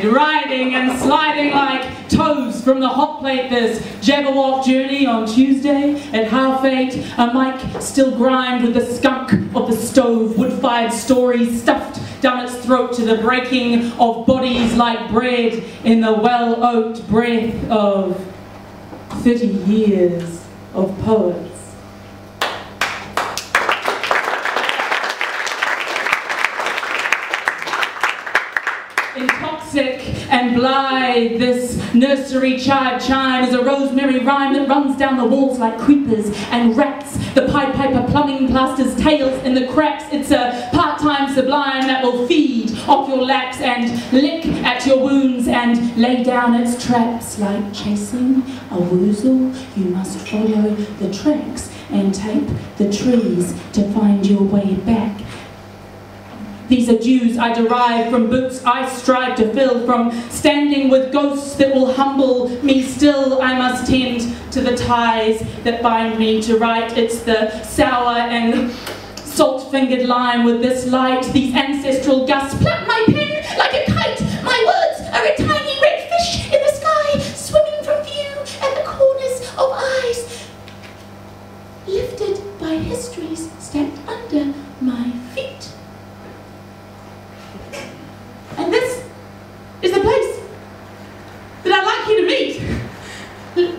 Riding and sliding like toes from the hot plate. There's Jabberwock Journey on Tuesday at 8:30. A mic still grimed with the skunk of the stove. Wood-fired stories stuffed down its throat to the breaking of bodies like bread in the well-oaked breath of 30 years of poets. And blithe, this nursery chime is a rosemary rhyme that runs down the walls like creepers and rats. The Pied Piper plumbing plasters tails in the cracks. It's a part-time sublime that will feed off your laps and lick at your wounds and lay down its traps. Like chasing a woozle, you must follow the tracks and tape the trees to find your way back. These are dues I derive from boots I strive to fill, from standing with ghosts that will humble me still. I must tend to the ties that bind me to write. It's the sour and salt-fingered line with this light. These ancestral gusts pluck my pen like a kite. My words are a tiny red fish in the sky, swimming from view at the corners of eyes, lifted by histories stacked under my feet. And this is the place that I'd like you to meet.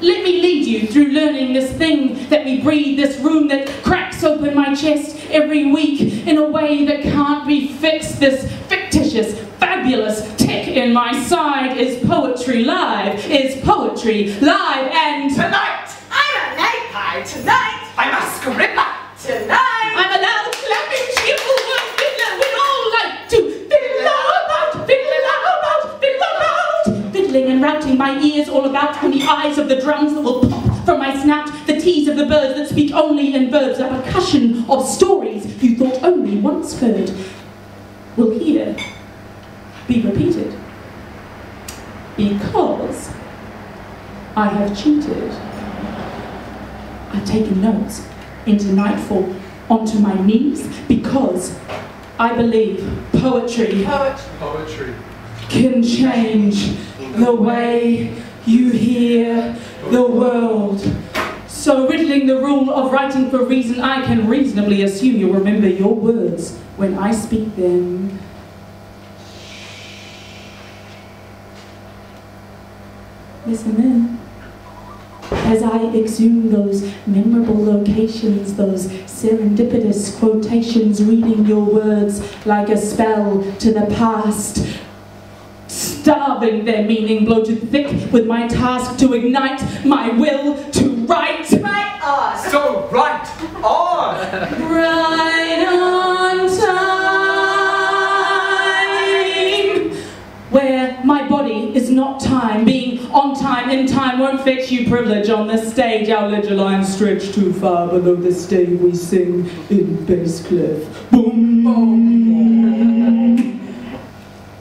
Let me lead you through learning this thing that we breathe, this room that cracks open my chest every week in a way that can't be fixed. This fictitious, fabulous tick in my side is poetry live, and tonight I'm a magpie, tonight I'm a scribbler, tonight I'm a loud clapping cheerful word fiddler. We'd all like to fiddling and routing my ears all about from the eyes of the drums that will pop from my snout, the teas of the birds that speak only in verbs, a percussion of stories you thought only once heard will here be repeated. Because I have cheated. I've taken notes into nightfall onto my knees because I believe poetry can change the way you hear the world. So riddling the rule of writing for reason, I can reasonably assume you'll remember your words when I speak them. Listen in. As I exhume those memorable locations, those serendipitous quotations, reading your words like a spell to the past, starving their meaning, bloated thick with my task to ignite my will to write. Right on! So right on! Right on time! Where my body is not time, being on time, in time won't fetch you privilege on this stage. Our ledger lines stretch too far below the stage we sing in bass clef. Boom, boom.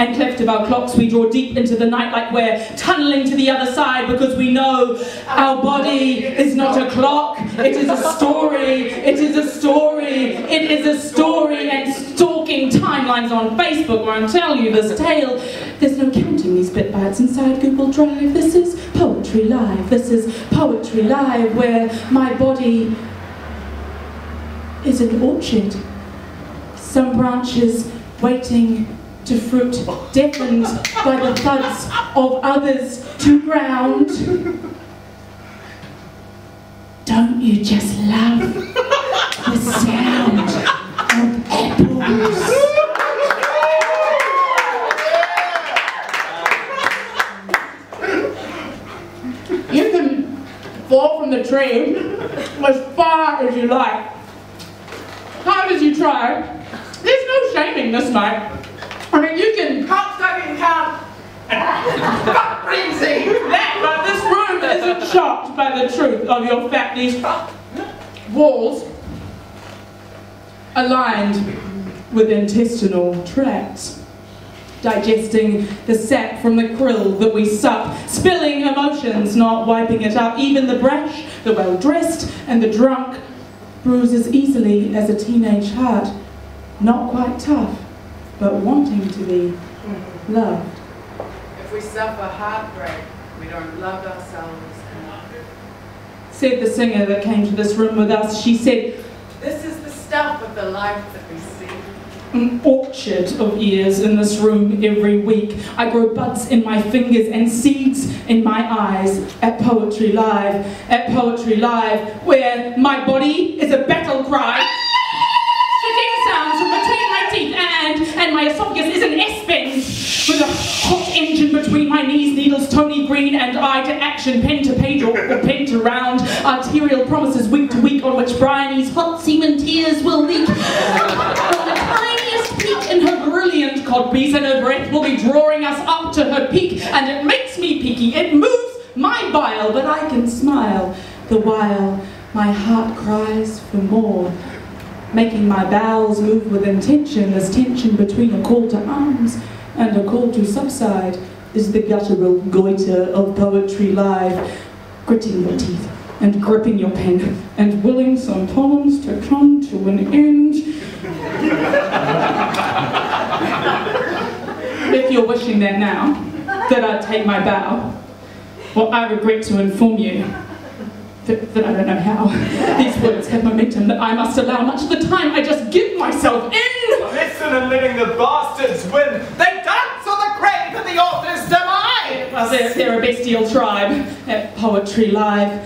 And cleft of our clocks we draw deep into the night like we're tunneling to the other side because we know our body is not a clock, it is a story, it is a story, it is a story. And stalking timelines on Facebook won't tell you this tale. There's no counting these bit bytes inside Google Drive. This is poetry live, this is poetry live, where my body is an orchard. Some branches waiting to fruit, deafened by the thuds of others to ground. Don't you just love the sound of apples? You can fall from the tree as far as you like, hard as you try. There's no shaming this, mate. I mean, you can Can't. Breezy. but this room isn't shocked by the truth of your fact. These walls are lined with intestinal tracts, digesting the sap from the krill that we suck, spilling emotions, not wiping it up. Even the brash, the well-dressed, and the drunk bruise as easily as a teenage heart, not quite tough, but wanting to be loved. If we suffer heartbreak, we don't love ourselves enough. Said the singer that came to this room with us. She said, This is the stuff of the life that we see. an orchard of ears in this room every week. I grow buds in my fingers and seeds in my eyes at Poetry Live. At Poetry Live, where my body is a battle cry. Spitting sounds from between my teeth and my esophagus is an S-bend with a hot engine between my knees, needles Tony Green and eye to action, pen to page or pen to round, arterial promises week to week on which Bryony's hot semen tears will leak. From the tiniest peak in her brilliant codpiece, and her breath will be drawing us up to her peak, and it makes me peaky, it moves my bile, but I can smile the while my heart cries for more. Making my bowels move with intention, as tension between a call to arms and a call to subside is the guttural goiter of Poetry Live, gritting your teeth and gripping your pen and willing some poems to come to an end. If you're wishing that now, that I'd take my bow, well, I regret to inform you that I don't know how. These words have momentum that I must allow. Much of the time I just give myself in. Listen and letting the bastards win. They dance on the grave of the author's demise. Well, they're a bestial tribe at Poetry Live,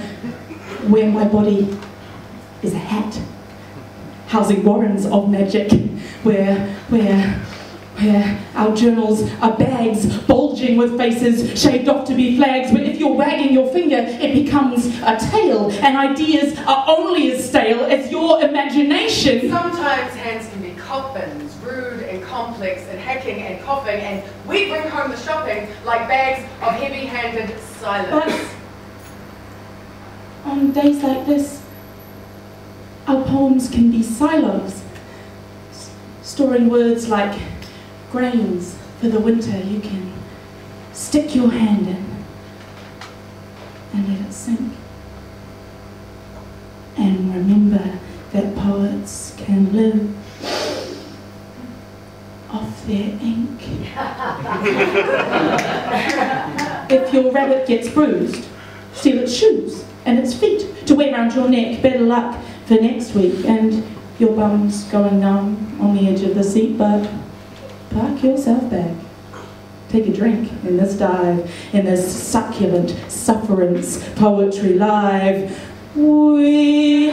where my body is a hat, housing warrens of magic, where our journals are bags bulging with faces shaved off to be flags, where if you're wagging your finger it becomes a tail, and ideas are only as stale as your imagination. Sometimes hands can be coffins, rude and complex and hacking and coughing, and we bring home the shopping like bags of heavy-handed silence. But on days like this, our poems can be silos, storing words like grains for the winter. You can stick your hand in and let it sink. And remember that poets can live off their ink. If your rabbit gets bruised, steal its shoes and its feet to wear around your neck. Better luck for next week. And your bum's going numb on the edge of the seat, but park yourself back. Take a drink in this dive, in this succulent sufferance. Poetry Live. We